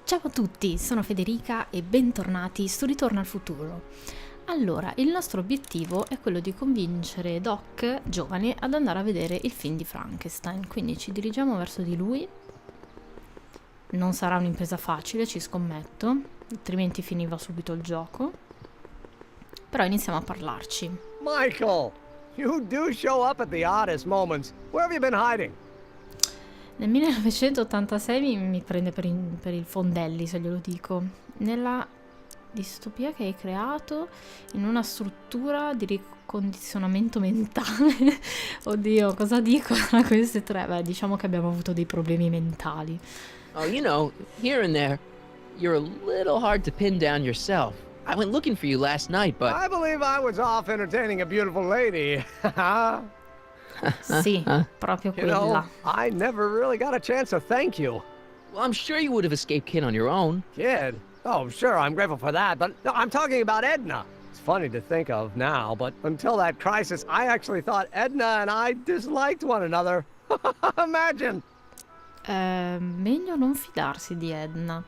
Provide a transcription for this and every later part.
Ciao a tutti, sono Federica e bentornati su Ritorno al futuro. Allora, il nostro obiettivo è quello di convincere Doc, giovane, ad andare a vedere il film di Frankenstein, quindi ci dirigiamo verso di lui. Non sarà un'impresa facile, ci scommetto, altrimenti finiva subito il gioco. Però iniziamo a parlarci. Michael, you do show up at the oddest moments. Where have you been hiding? Nel 1986 mi prende per il fondelli, se glielo dico. Nella distopia che hai creato in una struttura di ricondizionamento mentale. Oddio, cosa dico a queste tre? Beh, diciamo che abbiamo avuto dei problemi mentali. Oh, you know, here and there, you're a little hard to pin down yourself. I went looking for you last night, but... I believe I was off entertaining a beautiful lady. Sì, proprio You know, quella. I never really got a chance to thank you. Well, I'm sure you would have escaped Kid on your own. Kid? Oh, sure, I'm grateful for that, but no, I'm talking about Edna. It's funny to think of now, but until that crisis, I actually thought Edna and I disliked one another. Imagine! Meglio non fidarsi di Edna.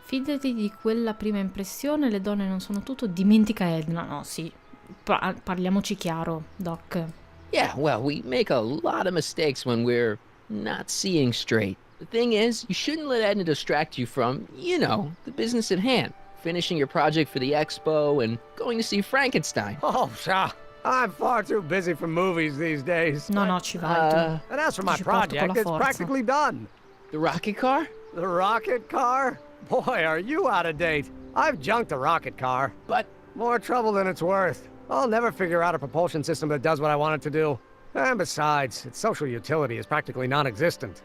Fidati di quella prima impressione, le donne non sono tutto, dimentica Edna. No, sì, parliamoci chiaro, Doc. Yeah, well, we make a lot of mistakes when we're not seeing straight. The thing is, you shouldn't let Edna distract you from, you know, the business at hand. Finishing your project for the expo and going to see Frankenstein. Oh, pshaw. I'm far too busy for movies these days. No, ci vai tu. And as for my Ci porto con project, la it's forza. practically done. The rocket car? The rocket car? Boy, are you out of date. I've junked a rocket car. But More trouble than it's worth. I'll never figure out a propulsion system that does what I want it to do. And besides, its social utility is practically non-existent.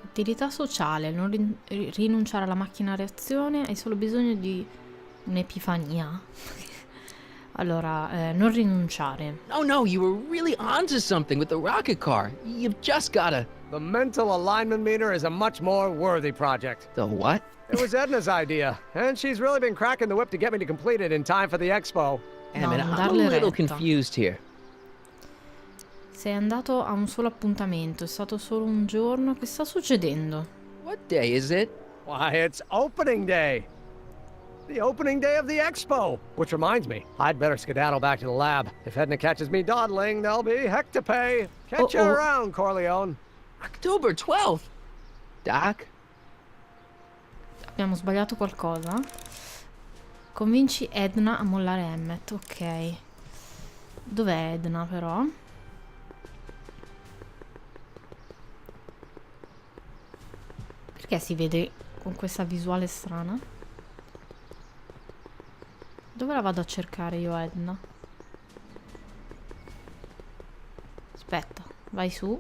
Utilità sociale, non rinunciare alla macchina a reazione, hai solo bisogno di un'epifania. Allora, non rinunciare. no, you were really onto something with the rocket car. You've just gotta... The mental alignment meter is a much more worthy project. The what? It was Edna's idea, and she's really been cracking the whip to get me to complete it in time for the expo. Damn it, non I'm a darle little retta. confused here. Sei andato a un solo appuntamento, è stato solo un giorno. Che sta succedendo? What day is it? Why, it's opening day. The opening day of the expo. Which reminds me, I'd better skedaddle back to the lab. If Edna catches me dawdling, there'll be heck to pay. Catch you Uh-oh. around, Corleone. October 12th. Doc? Abbiamo sbagliato qualcosa? Convinci Edna a mollare Emmet, ok. Dov'è Edna però? Perché si vede con questa visuale strana? Dove la vado a cercare io Edna? Aspetta, vai su.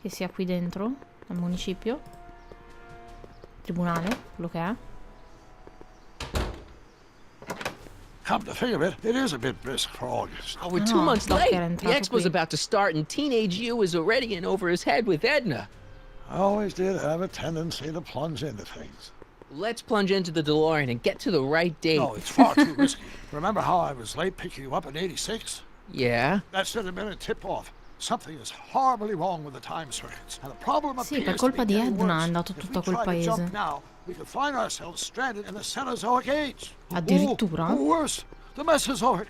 Che sia qui dentro, al municipio. Tribunale, quello che è. Come to think of it, it is a bit brisk for August. Oh, we're Ah, 2 months Doc late. era The entrato expo's qui. about to start and teenage you is already in over his head with Edna. I always did have a tendency to plunge into things. Let's plunge into the DeLorean and get to the right date. No, it's far too risky. Remember how I was late picking you up in '86? Yeah? That should have been a tip-off. Something is horribly wrong with the time circuits, and the problem Sì, appears per colpa to be di getting Edna è worse. andato If tutto a we quel try to jump paese. now, we could find ourselves stranded in the Cenozoic age. Addirittura? Or worse, the Mesozoic.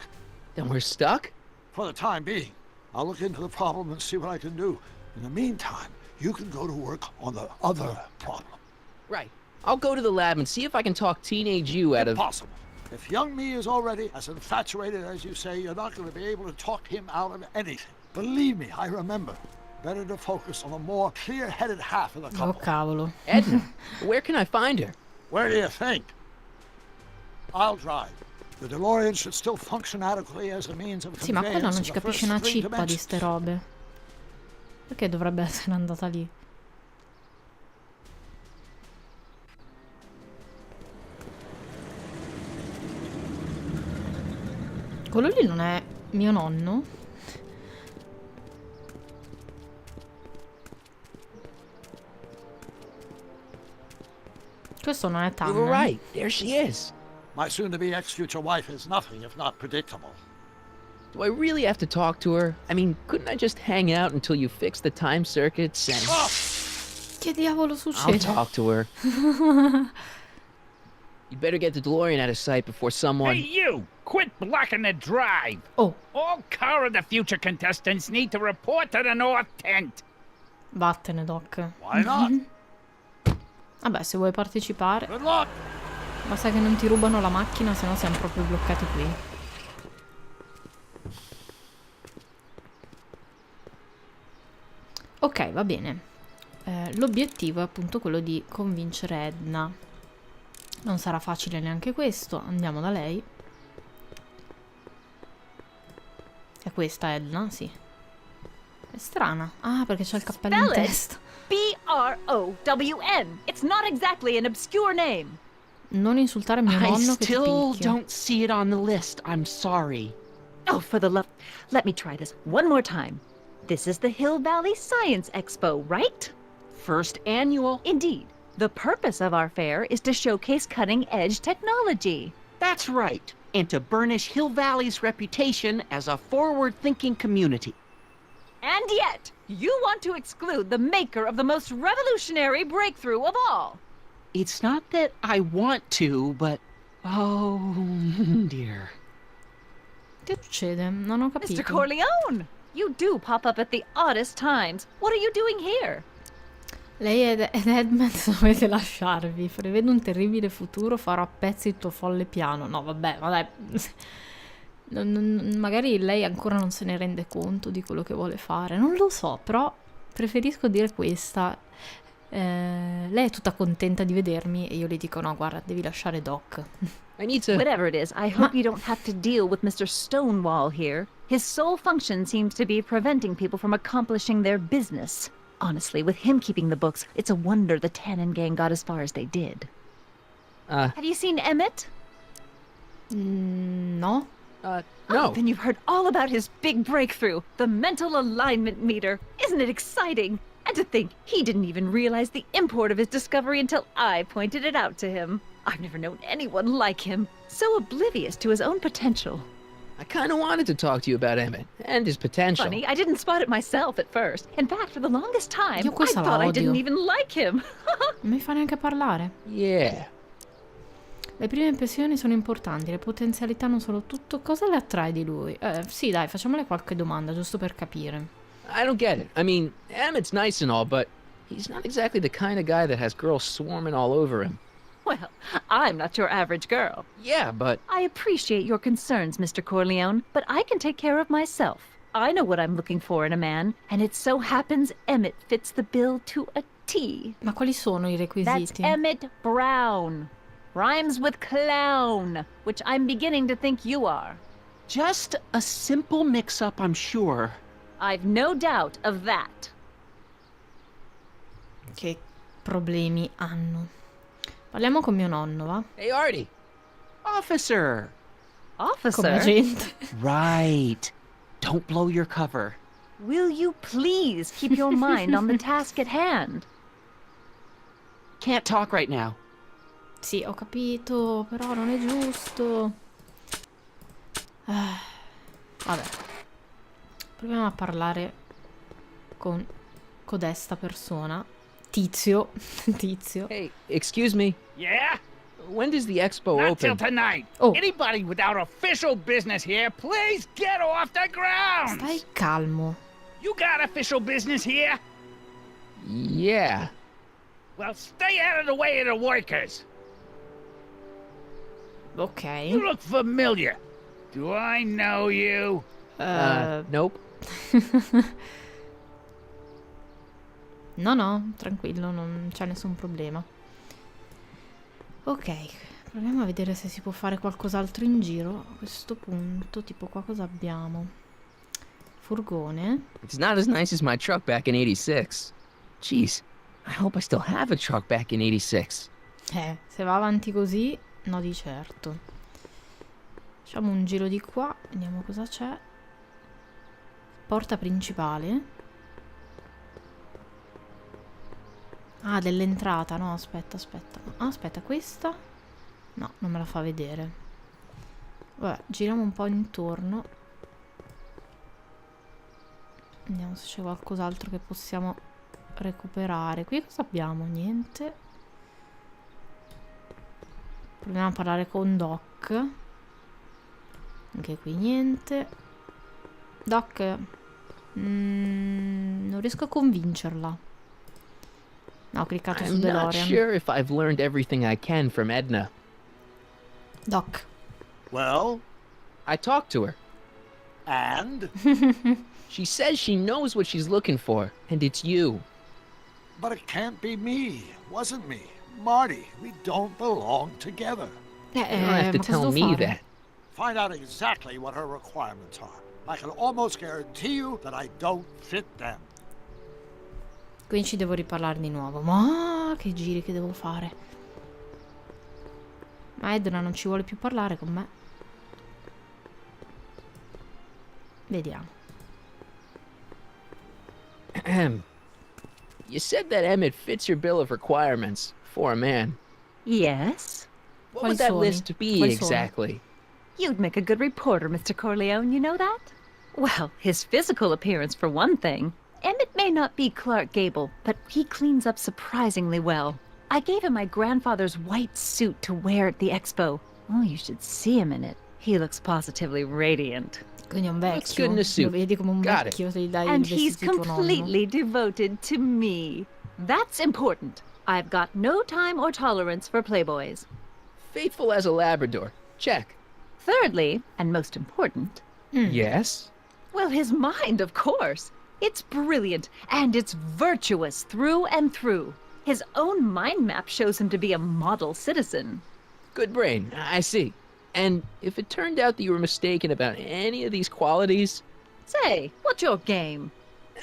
Then we're stuck? For the time being, I'll look into the problem and see what I can do. In the meantime, you can go to work on the other problem. Right. I'll go to the lab and see if I can talk teenage you out of... Impossible. If young me is already as infatuated as you say, you're not going to be able to talk him out of anything. Believe me, I remember. Better to focus on the more clear-headed half of the Oh couple. cavolo. Edna, where can I find her? Where do you think? I'll drive. The DeLorean should still function adequately as a means of Sì, ma quella conveyance non in ci the capisce first una three cippa di ste robe. Perché dovrebbe essere andata lì? Quello lì non è mio nonno? Questo non è You were Tanner. right. There she is. My soon-to-be ex-future wife is nothing if not predictable. Do I really have to talk to her? I mean, couldn't I just hang out until you fix the time circuits and... Oh! Che diavolo I'll succede? talk to her. You better get the DeLorean out of sight before someone... Hey, you! Quit blocking the drive! Oh, All car of the future contestants need to report to the North Tent. vattene, Doc. Why not? Vabbè, se vuoi partecipare. Good luck. Basta che non ti rubano la macchina, sennò siamo proprio bloccati qui. Ok, va bene. L'obiettivo è appunto quello di convincere Edna. Non sarà facile neanche questo. Andiamo da lei. È questa Edna? Sì. È strana. Ah, perché c'è il cappello in Spell it. testa. B-R-O-W-N. It's not exactly an obscure name. Non insultare mio I nonno che ti still picchio. don't see it on the list. I'm sorry. Oh, for the love... Let me try this one more time. This is the Hill Valley Science Expo, right? First annual. Indeed. The purpose of our fair is to showcase cutting-edge technology. That's right. And to burnish Hill Valley's reputation as a forward-thinking community. And yet, you want to exclude the maker of the most revolutionary breakthrough of all. It's not that I want to, but... Oh, dear. Che succede? Non ho capito. Mr. Corleone! You do pop up at the oddest times. What are you doing here? Lei ed Edmund dovete lasciarvi. Prevedo un terribile futuro, farò a pezzi il tuo folle piano. No, vabbè, magari lei ancora non se ne rende conto di quello che vuole fare. Non lo so, però preferisco dire questa. Lei è tutta contenta di vedermi e io le dico no, guarda, devi lasciare Doc. I need to... Whatever it is, I hope you don't have to deal with Mr. Stonewall here. His sole function seems to be preventing people from accomplishing their business. Honestly, with him keeping the books, it's a wonder the Tannen gang got as far as they did. Have you seen Emmett? No? Oh, no. then you've heard all about his big breakthrough, the mental alignment meter. Isn't it exciting? And to think he didn't even realize the import of his discovery until I pointed it out to him. I've never known anyone like him, so oblivious to his own potential. I kind of wanted to talk to you about Emmett and his potential. Funny, I didn't spot it myself at first. In fact, for the longest time, Io I questa la thought I odio. didn't even like him. Non mi fa neanche parlare. Yeah. Le prime impressioni sono importanti, le potenzialità non sono tutto. Cosa le attrae di lui? Sì, dai, facciamole qualche domanda, giusto per capire. I don't get it. I mean, Emmett's nice and all, but he's not exactly the kind of guy that has girls swarming all over him. Well, I'm not your average girl. Yeah, but... I appreciate your concerns, Mr. Corleone, but I can take care of myself. I know what I'm looking for in a man, and it so happens Emmett fits the bill to a T. Ma quali sono i That's requisiti? Emmett Brown. Rhymes with clown, which I'm beginning to think you are. Just a simple mix-up, I'm sure. I've no doubt of that. Che problemi hanno? Parliamo con mio nonno, va? Hey, Artie. Officer! Come Officer, gente. Right. Don't blow your cover. will you please keep your mind on the task at hand? Can't talk right now. Sì, ho capito, però non è giusto. Vabbè. Proviamo a parlare con codesta persona. Tizio. Tizio. Hey, excuse me. Yeah? When does the expo Not till open? tonight. Oh. Anybody without official business here, please get off the ground. Stai calmo. You got official business here? Yeah. Well, stay out of the way of the workers. Ok. You look familiar. Do I know you? Nope. No, no, tranquillo, non c'è nessun problema. Ok, proviamo a vedere se si può fare qualcos'altro in giro. A questo punto, tipo qua cosa abbiamo? Furgone. It's not as nice as my truck back in 86. Jeez, I hope I still have a truck back in 86. Se va avanti così, no di certo. Facciamo un giro di qua, vediamo cosa c'è. Porta principale. Ah, dell'entrata, no, aspetta. Ah, aspetta, questa? No, non me la fa vedere. Vabbè, giriamo un po' intorno. Vediamo se c'è qualcos'altro che possiamo recuperare. Qui cosa abbiamo? Niente. Proviamo a parlare con Doc. Anche qui niente. Doc, non riesco a convincerla. No, ho cliccato su I'm not DeLorean. sure if I've learned everything I can from Edna. Doc. Well, I talked to her. and? She says she knows what she's looking for, and it's you. But it can't be me. Wasn't me. Marty, we don't belong together. You don't have to ma cosa tell devo me fare? that. Find out exactly what her requirements are. I can almost guarantee you that I don't fit them. Quindi ci devo riparlare di nuovo. Ma che giri che devo fare. Ma Edna non ci vuole più parlare con me. Vediamo. You said that Emmett fits your bill of requirements for a man. Yes? What would that Quali list be Quali sono? exactly? You'd make a good reporter, Mr. Corleone, you know that? Well, his physical appearance, for one thing. Emmett may not be Clark Gable, but he cleans up surprisingly well. I gave him my grandfather's white suit to wear at the expo. Oh, you should see him in it. He looks positively radiant. Quindi è un Looks vecchio. good in a suit. Lo vedi come un Got it. vecchio se gli dai And il he's vestito tuo nonno. completely devoted to me. That's important. I've got no time or tolerance for playboys. Faithful as a Labrador. Check. Thirdly, and most important, Yes? well, his mind, of course. It's brilliant, and it's virtuous through and through. His own mind map shows him to be a model citizen. Good brain. I see. And if it turned out that you were mistaken about any of these qualities, Say, what's your game?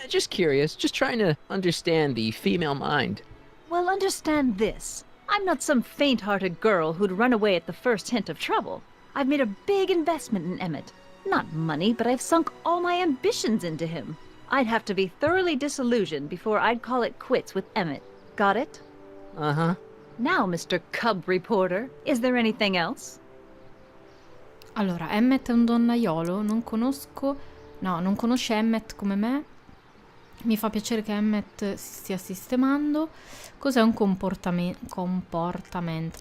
just curious, just trying to understand the female mind. Well, understand this. I'm not some faint-hearted girl who'd run away at the first hint of trouble. I've made a big investment in Emmett. Not money, but I've sunk all my ambitions into him. I'd have to be thoroughly disillusioned before I'd call it quits with Emmett. Got it? Uh-huh. Now, Mr. Cub Reporter, is there anything else? Allora, Emmet è un donnaiolo, non conosce Emmet come me. Mi fa piacere che Emmet si stia sistemando. Cos'è un comportamento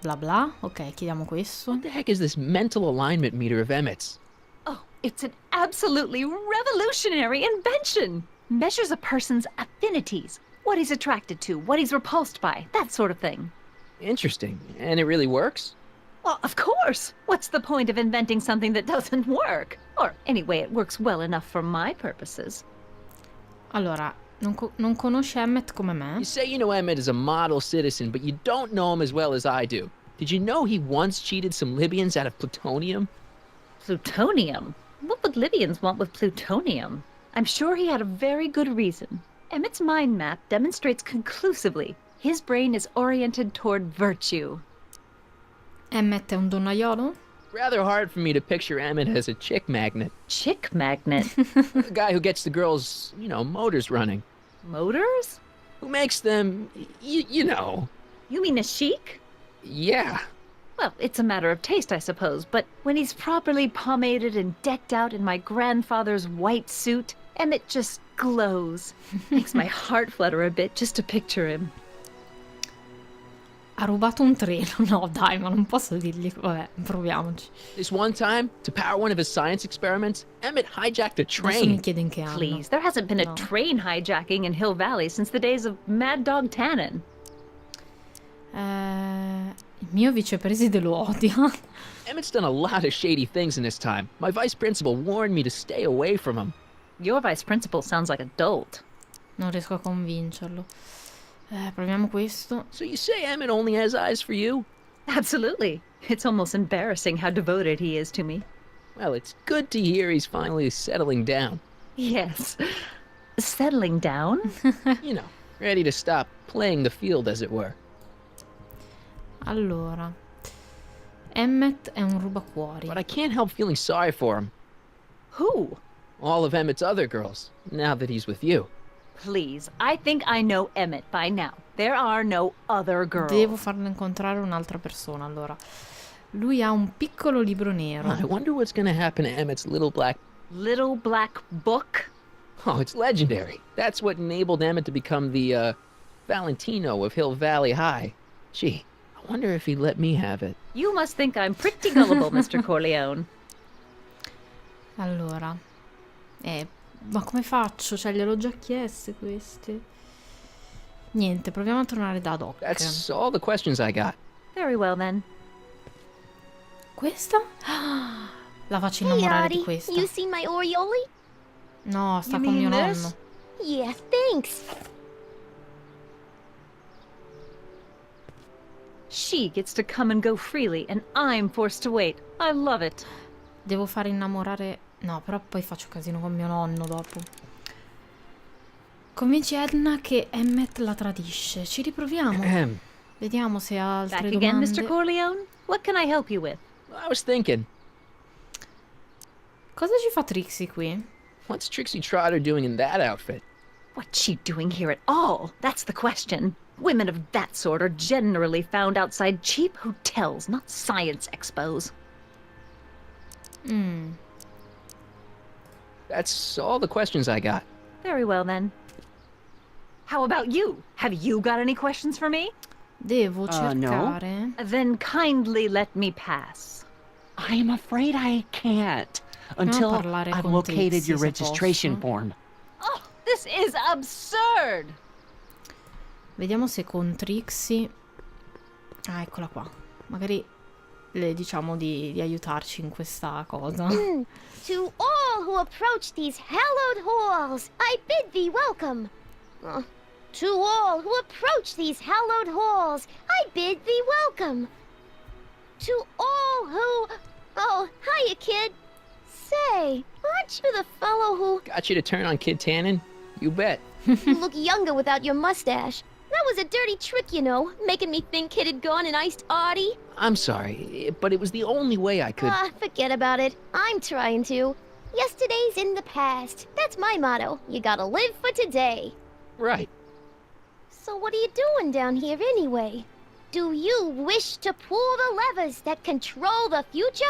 bla bla? Ok, chiediamo questo. What the heck is this mental alignment meter of Emmett's? Oh, it's an absolutely revolutionary invention! Measures a person's affinities, what he's attracted to, what he's repulsed by, that sort of thing. Interesting. And it really works? Well, of course! What's the point of inventing something that doesn't work? Or, anyway, it works well enough for my purposes. Allora, non conosce Emmet come me? You say you know Emmett is a model citizen, but you don't know him as well as I do. Did you know he once cheated some Libyans out of plutonium? Plutonium? What would Libyans want with plutonium? I'm sure he had a very good reason. Emmett's mind map demonstrates conclusively his brain is oriented toward virtue. Emmet è un donnaiolo? Rather hard for me to picture Emmett as a chick magnet. Chick magnet? A guy who gets the girls, motors running. Motors? Who makes them, you know. You mean a chic? Yeah. Well, it's a matter of taste, I suppose, but when he's properly pomaded and decked out in my grandfather's white suit, Emmett just glows. Makes my heart flutter a bit just to picture him. Ha rubato un treno? No, dai, ma non posso dirgli. Vabbè, proviamoci. This one time, to power one of his science experiments, Emmett hijacked a Adesso mi train. chiede in che anno. Please, there hasn't been a No. train hijacking in Hill Valley since the days of Mad Dog Tannen. Il mio vicepresidente lo odia. Emmett's done a lot of shady things in his time. My vice principal warned me to stay away from him. Your vice principal sounds like a dolt. Non riesco a convincerlo. Proviamo questo. So you say Emmett only has eyes for you? Absolutely. It's almost embarrassing how devoted he is to me. Well, it's good to hear he's finally settling down. Yes. Settling down? Ready to stop playing the field, as it were. Allora, Emmet è un rubacuori. But I can't help feeling sorry for him. Who? All of Emmett's other girls, now that he's with you. Please, I think I know Emmett by now. There are no other girls. Devo farlo incontrare un'altra persona, allora. Lui ha un piccolo libro nero. I wonder what's gonna happen to Emmett's little black... Little black book? Oh, it's legendary. That's what enabled Emmett to become the, Valentino of Hill Valley High. Gee, I wonder if he'd let me have it. You must think I'm pretty gullible, Mr. Corleone. Allora, ma come faccio? Cioè, gliel'ho già chieste queste. Niente, proviamo a tornare da Doc. That's all the questions I got. Very well, then. Questa? Ah, la faccio Hey, innamorare di Artie, questa. you see my Orioli? No, sta You con mio mean this? nonno. Yeah, thanks. She gets to come and go freely, and I'm forced to wait. I love it. Devo fare innamorare... No, però poi faccio casino con mio nonno dopo. Convinci Edna che Emmett la tradisce. Ci riproviamo. Vediamo se ha altre Back again, domande. Mr. Corleone? What can I help you with? I was thinking, Cosa ci fa Trixie qui? what's Trixie Trotter doing in that outfit? What's she doing here at all? That's the question. Women of that sort are generally found outside cheap hotels, not science expos. That's all the questions I got. Very well, then. How about you? Have you got any questions for me? Devo No. cercare... Then kindly let me pass. I am afraid I can't until parlare I've con located Trixie, your se registration posso. form. Oh, this is absurd! Vediamo se con Trixie... Ah, eccola qua. Magari le diciamo di aiutarci in questa cosa. To all who approach these hallowed halls, I bid thee welcome. To all who approach these hallowed halls, I bid thee welcome. To all who... Oh, hiya, kid. Say, aren't you the fellow who... Got you to turn on Kid Tannen? You bet. You look younger without your mustache. That was a dirty trick, you know, making me think Kid had gone and iced Artie. I'm sorry, but it was the only way I could... Forget about it. I'm trying to. Yesterday's in the past. That's my motto. You gotta live for today. Right. So what are you doing down here anyway? Do you wish to pull the levers that control the future?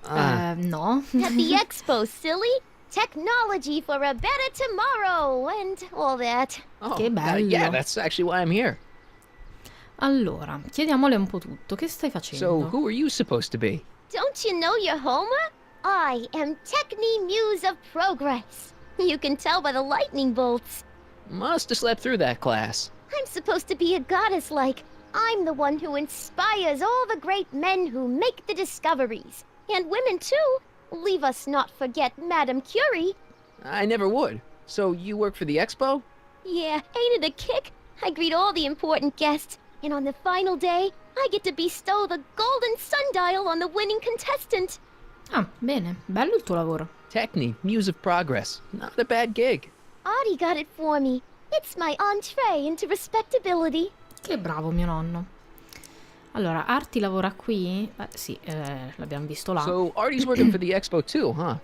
No. At the expo, silly. Technology for a better tomorrow and all that. Oh, Che bello. yeah, that's actually why I'm here. Allora, chiediamole un po' tutto. Che stai facendo? So, who are you supposed to be? Don't you know your Homer? I am Techni Muse of Progress. You can tell by the lightning bolts. Must have slept through that class. I'm supposed to be a goddess like. I'm the one who inspires all the great men who make the discoveries. And women too. Leave us not forget Madame Curie. I never would. So, you work for the expo? Yeah, ain't it a kick? I greet all the important guests. And on the final day, I get to bestow the golden sundial on the winning contestant. Ah, bene. Bello il tuo lavoro. Techni, Muse of Progress. Not a bad gig. Artie got it for me. It's my entree into respectability. Che bravo mio nonno. Allora, Artie lavora qui? Sì, l'abbiamo visto là. So, Artie's working for the expo too, huh?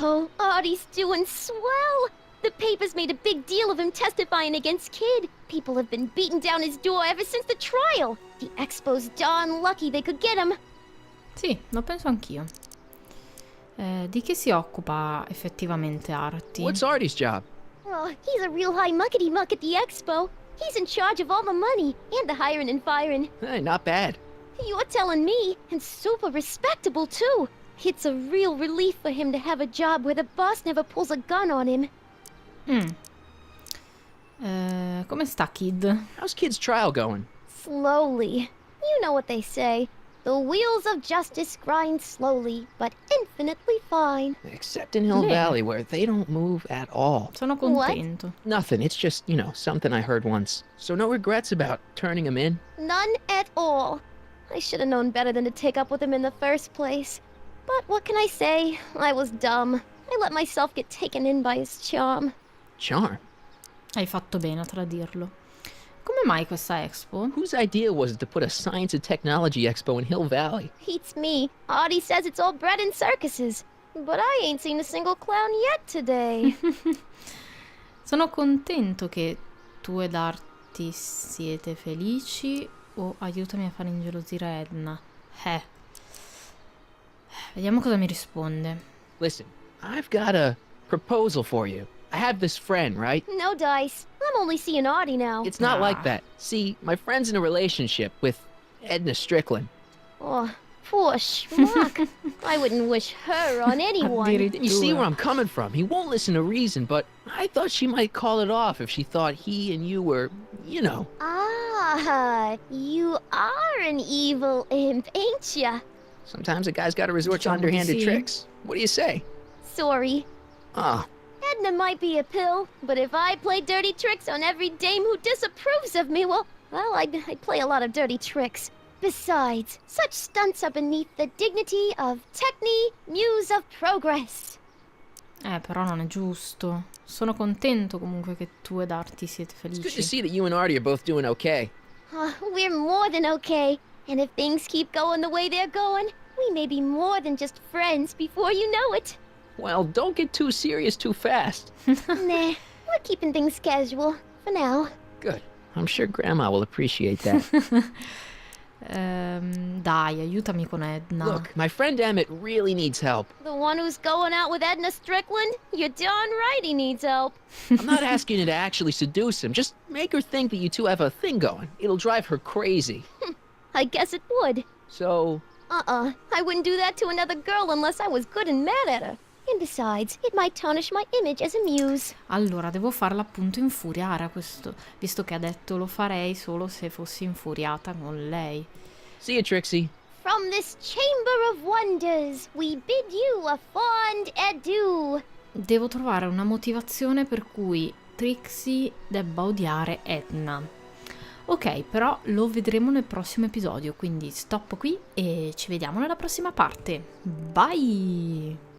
Oh, Artie's doing swell. The papers made a big deal of him testifying against Kid. People have been beating down his door ever since the trial. The expo's darn lucky they could get him. Sì, lo penso anch'io. Di che si occupa effettivamente Artie? What's Artie's job? Oh, he's a real high muckety muck at the expo. He's in charge of all the money and the hiring and firing. Hey, not bad. You're telling me, and super respectable too. It's a real relief for him to have a job where the boss never pulls a gun on him. Come sta Kid? How's Kid's trial going? Slowly. You know what they say. The wheels of justice grind slowly, but infinitely fine. Except in Hill Bene. Valley, where they don't move at all. Sono contento. Nothing. It's just, something I heard once. So no regrets about turning him in? None at all. I should have known better than to take up with him in the first place. But what can I say? I was dumb. I let myself get taken in by his charm. Charm. Hai fatto bene a tradirlo. Come mai questa expo? Whose idea was it to put a science and technology expo in Hill Valley? Beats me. Artie says it's all bred in circuses. But I ain't seen a single clown yet today. Sono contento che tu ed Artie siete felici o aiutami a far ingelosire Edna. Vediamo cosa mi risponde. Listen, I've got a proposal for you. I have this friend, right? No dice. I'm only seeing Artie now. It's not like Ah. that. See, my friend's in a relationship with Edna Strickland. Oh, poor schmuck. I wouldn't wish her on anyone. You see where I'm coming from. He won't listen to reason, but I thought she might call it off if she thought he and you were, you know. Ah, you are an evil imp, ain't ya? Sometimes a guy's got to resort to Diciamo di underhanded sì. tricks. What do you say? Sorry. Ah, Edna might be a pill, but if I play dirty tricks on every dame who disapproves of me, well, I'd play a lot of dirty tricks. Besides, such stunts are beneath the dignity of Techne, Muse of Progress. Però non è giusto. Sono contento comunque che tu ed Artie siete it's good to felici. see that you and Artie are both doing okay. We're more than okay. And if things keep going the way they're going, we may be more than just friends before you know it. Well, don't get too serious too fast. Nah, we're keeping things casual, for now. Good. I'm sure Grandma will appreciate that. Dai, aiutami con Edna. Look, my friend Emmett really needs help. The one who's going out with Edna Strickland? You're darn right he needs help. I'm not asking you to actually seduce him. Just make her think that you two have a thing going. It'll drive her crazy. I guess it would. So, I wouldn't do that to another girl unless I was good and mad at her. And besides, it might tarnish my image as a muse. Allora, devo farla appunto infuriare a questo, visto che ha detto lo farei solo se fossi infuriata con lei. see you, Trixie. From this chamber of wonders, we bid you a fond adieu. Devo trovare una motivazione per cui Trixie debba odiare Edna. Ok, però lo vedremo nel prossimo episodio, quindi stop qui e ci vediamo nella prossima parte. Bye!